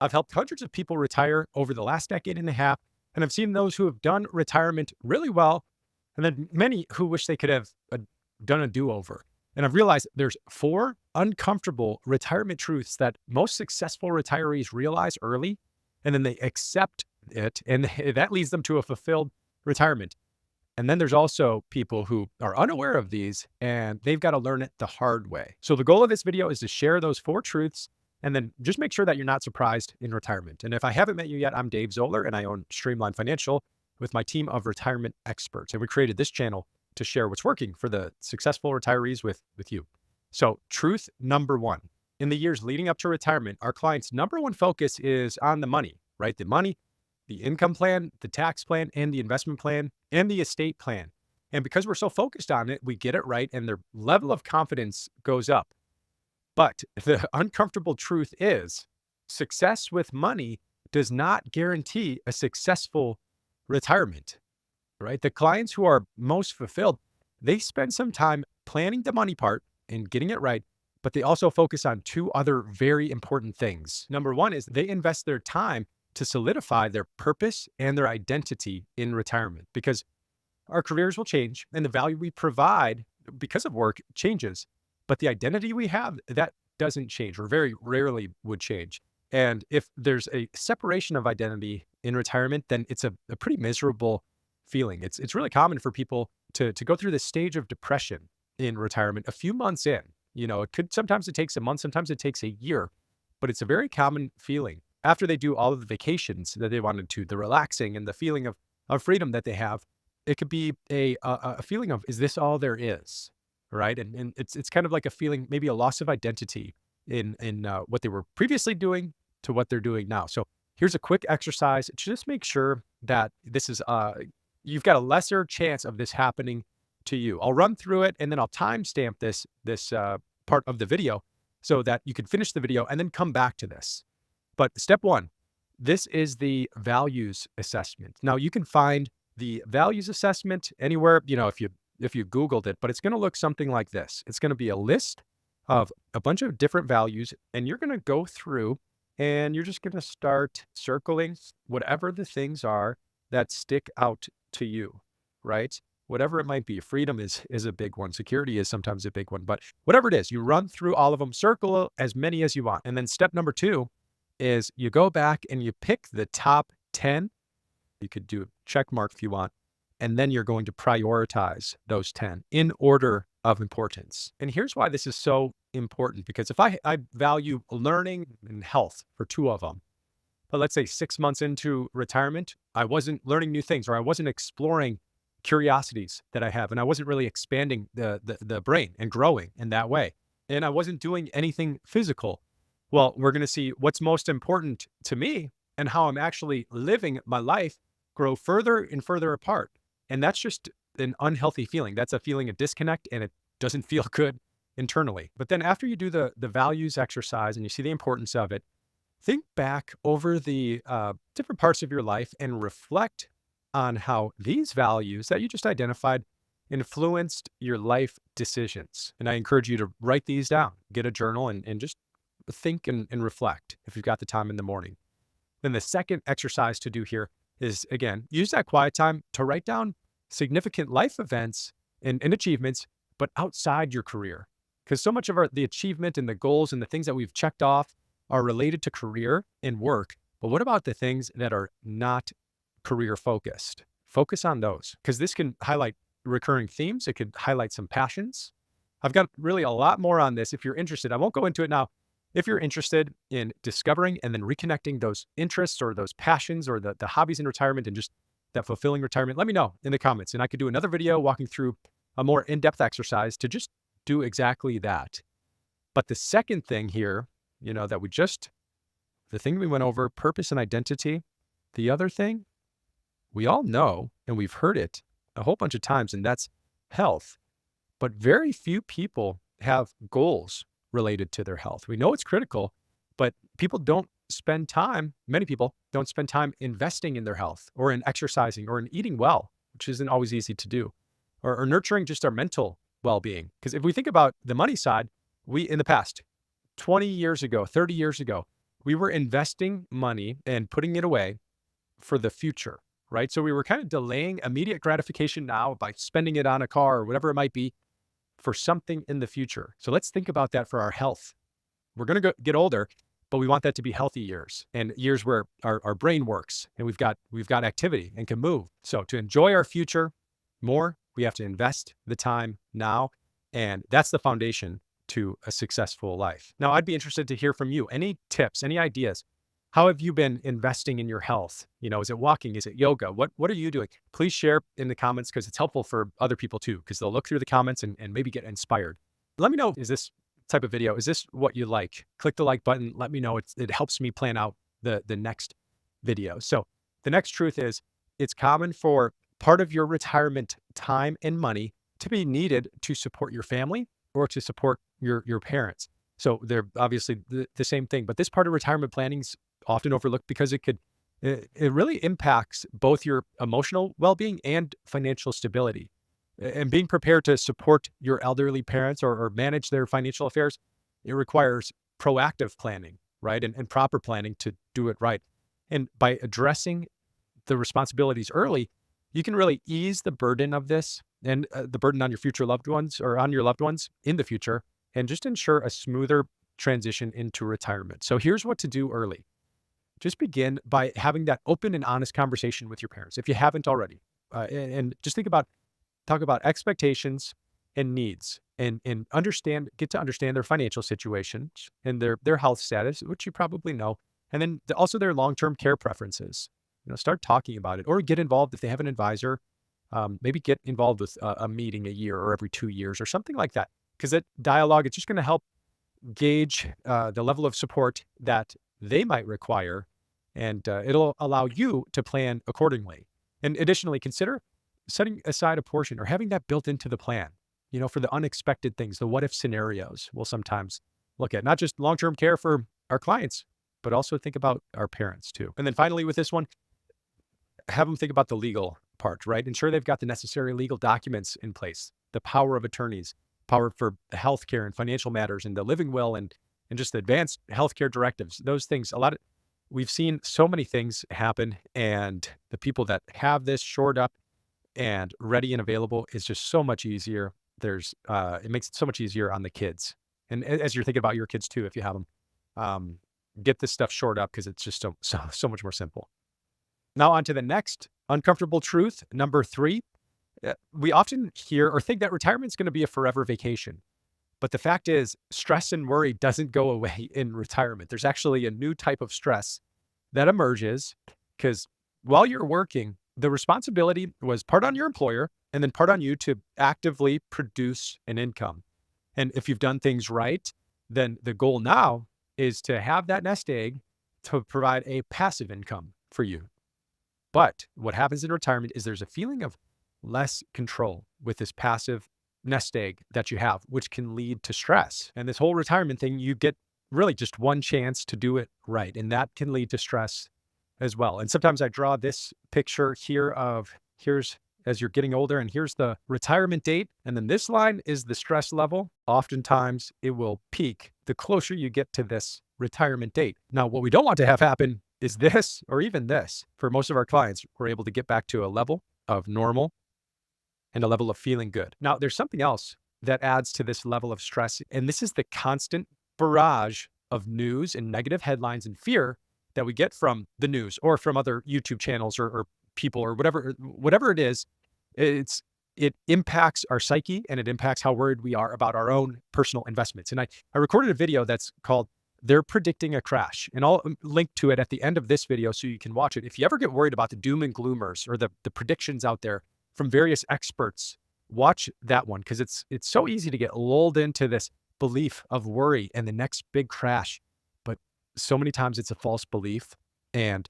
I've helped hundreds of people retire over the last decade and a half, and I've seen those who have done retirement really well, and then many who wish they could have done a do-over. And I've realized there's four uncomfortable retirement truths that most successful retirees realize early, and then they accept it, and that leads them to a fulfilled retirement. And then there's also people who are unaware of these and they've got to learn it the hard way. So the goal of this video is to share those four truths and then just make sure that you're not surprised in retirement. And if I haven't met you yet, I'm Dave Zoller and I own Streamline Financial with my team of retirement experts. And we created this channel to share what's working for the successful retirees with you. So truth number one, in the years leading up to retirement, our clients' number one focus is on the money, right? The money, the income plan, the tax plan, and the investment plan, and the estate plan. And because we're so focused on it, we get it right and their level of confidence goes up. But the uncomfortable truth is success with money does not guarantee a successful retirement, right? The clients who are most fulfilled, they spend some time planning the money part and getting it right, but they also focus on two other very important things. Number one is they invest their time to solidify their purpose and their identity in retirement, because our careers will change and the value we provide because of work changes, but the identity we have, that doesn't change or very rarely would change. And if there's a separation of identity in retirement, then it's a pretty miserable feeling. It's really common for people to go through this stage of depression in retirement a few months in. Sometimes it takes a month, sometimes it takes a year, but it's a very common feeling. After they do all of the vacations that they wanted to, the relaxing and the feeling of freedom that they have, it could be a feeling of, is this all there is? Right. And it's kind of like a feeling, maybe a loss of identity in what they were previously doing to what they're doing now. So here's a quick exercise to just make sure that this is, you've got a lesser chance of this happening to you. I'll run through it and then I'll timestamp this part of the video so that you can finish the video and then come back to this. But step one, this is the values assessment. Now you can find the values assessment anywhere, if you Googled it, but it's going to look something like this. It's going to be a list of a bunch of different values, and you're going to go through and you're just going to start circling whatever the things are that stick out to you, right? Whatever it might be. Freedom is a big one. Security is sometimes a big one, but whatever it is, you run through all of them, circle as many as you want. And then step number two is you go back and you pick the top 10. You could do a check mark if you want. And then you're going to prioritize those 10 in order of importance. And here's why this is so important, because if I value learning and health for two of them, but let's say 6 months into retirement, I wasn't learning new things, or I wasn't exploring curiosities that I have, and I wasn't really expanding the brain and growing in that way. And I wasn't doing anything physical. Well, we're going to see what's most important to me and how I'm actually living my life grow further and further apart. And that's just an unhealthy feeling. That's a feeling of disconnect, and it doesn't feel good internally. But then after you do the values exercise and you see the importance of it, think back over the different parts of your life and reflect on how these values that you just identified influenced your life decisions. And I encourage you to write these down, get a journal, and just think and reflect if you've got the time in the morning. Then the second exercise to do here is, again, use that quiet time to write down significant life events and achievements, but outside your career. Because so much of the achievement and the goals and the things that we've checked off are related to career and work. But what about the things that are not career focused? Focus on those, because this can highlight recurring themes. It could highlight some passions. I've got really a lot more on this if you're interested. I won't go into it now. If you're interested in discovering and then reconnecting those interests or those passions or the hobbies in retirement and just that fulfilling retirement, let me know in the comments. And I could do another video walking through a more in-depth exercise to just do exactly that. But the second thing here, the thing we went over, purpose and identity. The other thing, we all know, and we've heard it a whole bunch of times, and that's health. But very few people have goals related to their health. We know it's critical, but many people don't spend time investing in their health or in exercising or in eating well, which isn't always easy to do, or nurturing just our mental well-being. Because if we think about the money side, in the past, 20 years ago, 30 years ago, we were investing money and putting it away for the future, right? So we were kind of delaying immediate gratification now by spending it on a car or whatever it might be for something in the future. So let's think about that for our health. We're going to get older, but we want that to be healthy years and years where our brain works and we've got activity and can move. So to enjoy our future more, we have to invest the time now. And that's the foundation to a successful life. Now, I'd be interested to hear from you. Any tips, any ideas? How have you been investing in your health? Is it walking? Is it yoga? What are you doing? Please share in the comments because it's helpful for other people too, because they'll look through the comments and maybe get inspired. Let me know, is this type of video, is this what you like? Click the like button. Let me know. It helps me plan out the next video. So the next truth is it's common for part of your retirement time and money to be needed to support your family or to support your parents. So they're obviously the same thing, but this part of retirement planning is often overlooked because it really impacts both your emotional well-being and financial stability. And being prepared to support your elderly parents or manage their financial affairs, it requires proactive planning, right? And proper planning to do it right. And by addressing the responsibilities early, you can really ease the burden of this and the burden on your future loved ones or on your loved ones in the future, and just ensure a smoother transition into retirement. So here's what to do early. Just begin by having that open and honest conversation with your parents if you haven't already. And just talk about expectations and needs and get to understand their financial situations and their health status, which you probably know. And then also their long-term care preferences. Start talking about it or get involved if they have an advisor. Maybe get involved with a meeting a year or every 2 years or something like that. Because that dialogue, it's just going to help gauge the level of support that they might require. And it'll allow you to plan accordingly. And additionally, consider setting aside a portion or having that built into the plan, for the unexpected things, the what if scenarios we'll sometimes look at, not just long-term care for our clients, but also think about our parents too. And then finally with this one, have them think about the legal part, right? Ensure they've got the necessary legal documents in place, the power of attorneys, power for healthcare and financial matters and the living will and just the advanced healthcare directives, those things. We've seen so many things happen, and the people that have this shored up and ready and available is just so much easier. It makes it so much easier on the kids. And as you're thinking about your kids too, if you have them, get this stuff shored up because it's just so much more simple. Now on to the next uncomfortable truth, number 3. We often hear or think that retirement is going to be a forever vacation. But the fact is, stress and worry doesn't go away in retirement. There's actually a new type of stress that emerges because while you're working, the responsibility was part on your employer and then part on you to actively produce an income. And if you've done things right, then the goal now is to have that nest egg to provide a passive income for you. But what happens in retirement is there's a feeling of less control with this passive nest egg that you have, which can lead to stress. And this whole retirement thing, you get really just one chance to do it right. And that can lead to stress as well. And sometimes I draw this picture here here's as you're getting older and here's the retirement date. And then this line is the stress level. Oftentimes it will peak the closer you get to this retirement date. Now, what we don't want to have happen is this or even this. For most of our clients, we're able to get back to a level of normal and a level of feeling good. Now, there's something else that adds to this level of stress, and this is the constant barrage of news and negative headlines and fear that we get from the news or from other YouTube channels or people or whatever it is. It impacts our psyche and it impacts how worried we are about our own personal investments. And I recorded a video that's called "They're Predicting a Crash," and I'll link to it at the end of this video so you can watch it. If you ever get worried about the doom and gloomers or the predictions out there from various experts, watch that one because it's so easy to get lulled into this belief of worry and the next big crash. But so many times it's a false belief. And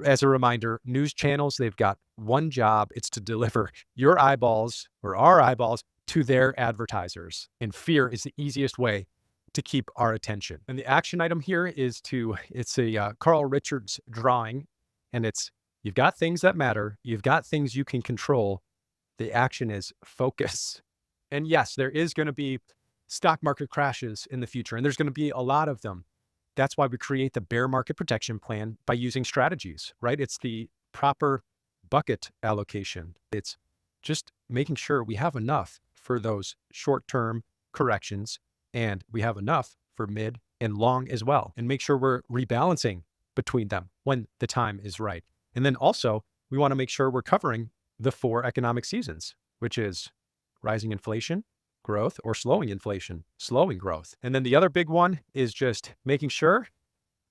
as a reminder, news channels, they've got one job. It's to deliver your eyeballs or our eyeballs to their advertisers. And fear is the easiest way to keep our attention. And the action item here is it's a Carl Richards drawing. And you've got things that matter. You've got things you can control. The action is focus. And yes, there is going to be stock market crashes in the future, and there's going to be a lot of them. That's why we create the bear market protection plan by using strategies, right? It's the proper bucket allocation. It's just making sure we have enough for those short-term corrections and we have enough for mid and long as well, and make sure we're rebalancing between them when the time is right. And then also, we want to make sure we're covering the 4 economic seasons, which is rising inflation, growth, or slowing inflation, slowing growth. And then the other big one is just making sure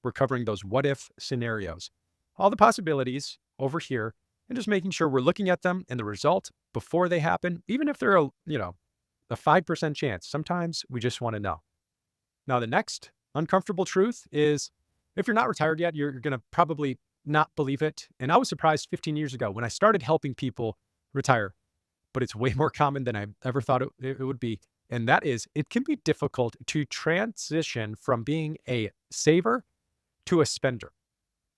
we're covering those what if scenarios, all the possibilities over here, and just making sure we're looking at them and the result before they happen, even if they're a 5% chance. Sometimes we just want to know. Now, the next uncomfortable truth is if you're not retired yet, you're going to probably not believe it. And I was surprised 15 years ago when I started helping people retire, but it's way more common than I ever thought it would be. And that is, it can be difficult to transition from being a saver to a spender.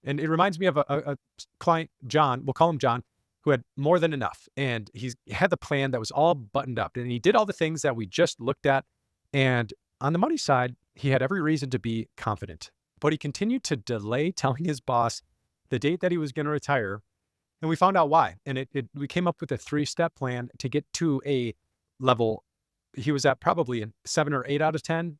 And it reminds me of a client, John, we'll call him John, who had more than enough. And he had the plan that was all buttoned up. And he did all the things that we just looked at. And on the money side, he had every reason to be confident. But he continued to delay telling his boss the date that he was going to retire. And we found out why. And we came up with a 3-step plan to get to a level. He was at probably a 7 or 8 out of 10,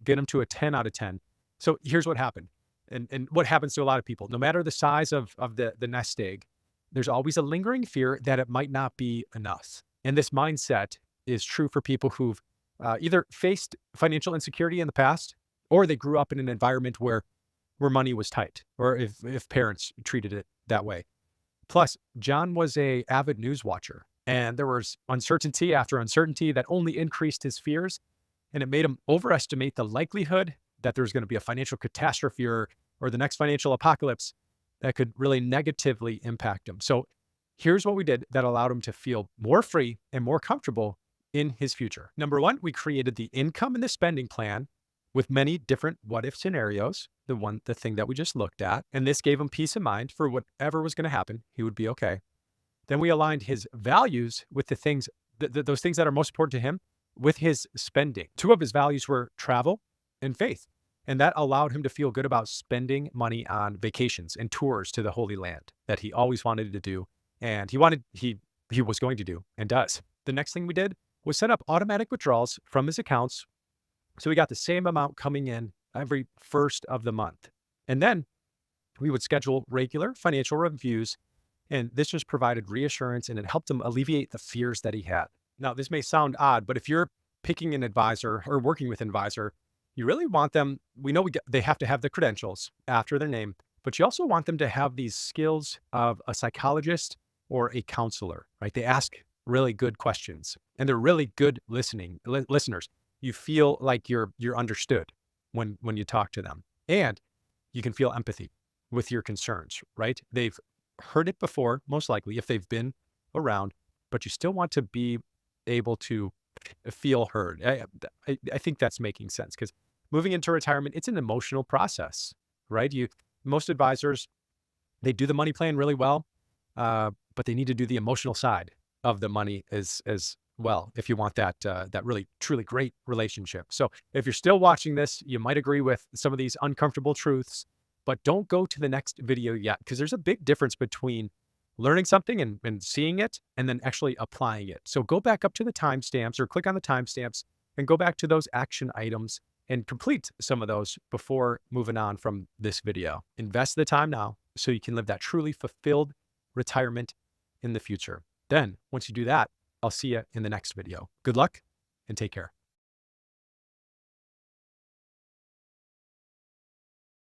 get him to a 10 out of 10. So here's what happened. And what happens to a lot of people, no matter the size of the nest egg, there's always a lingering fear that it might not be enough. And this mindset is true for people who've either faced financial insecurity in the past, or they grew up in an environment where money was tight, or if parents treated it that way. Plus, John was an avid news watcher, and there was uncertainty after uncertainty that only increased his fears, and it made him overestimate the likelihood that there's going to be a financial catastrophe or the next financial apocalypse that could really negatively impact him. So here's what we did that allowed him to feel more free and more comfortable in his future. Number 1, we created the income and the spending plan with many different what if scenarios, the thing that we just looked at. And this gave him peace of mind for whatever was going to happen, he would be okay. Then we aligned his values with the things, those things that are most important to him with his spending. 2 of his values were travel and faith. And that allowed him to feel good about spending money on vacations and tours to the Holy Land that he always wanted to do. And he was going to do and does. The next thing we did was set up automatic withdrawals from his accounts. So we got the same amount coming in every first of the month. And then we would schedule regular financial reviews. And this just provided reassurance and it helped him alleviate the fears that he had. Now, this may sound odd, but if you're picking an advisor or working with an advisor, you really want them, we know they have to have the credentials after their name, but you also want them to have these skills of a psychologist or a counselor, right? They ask really good questions and they're really good listeners. You feel like you're understood when you talk to them, and you can feel empathy with your concerns, right? They've heard it before, most likely, if they've been around, but you still want to be able to feel heard. I think that's making sense, because moving into retirement, it's an emotional process, right? Most advisors, they do the money plan really well, but they need to do the emotional side of the money as well if you want that really truly great relationship. So if you're still watching this, you might agree with some of these uncomfortable truths, but don't go to the next video yet, because there's a big difference between learning something and seeing it and then actually applying it. So go back up to the timestamps or click on the timestamps and go back to those action items and complete some of those before moving on from this video. Invest the time now so you can live that truly fulfilled retirement in the future. Then once you do that, I'll see you in the next video. Good luck and take care.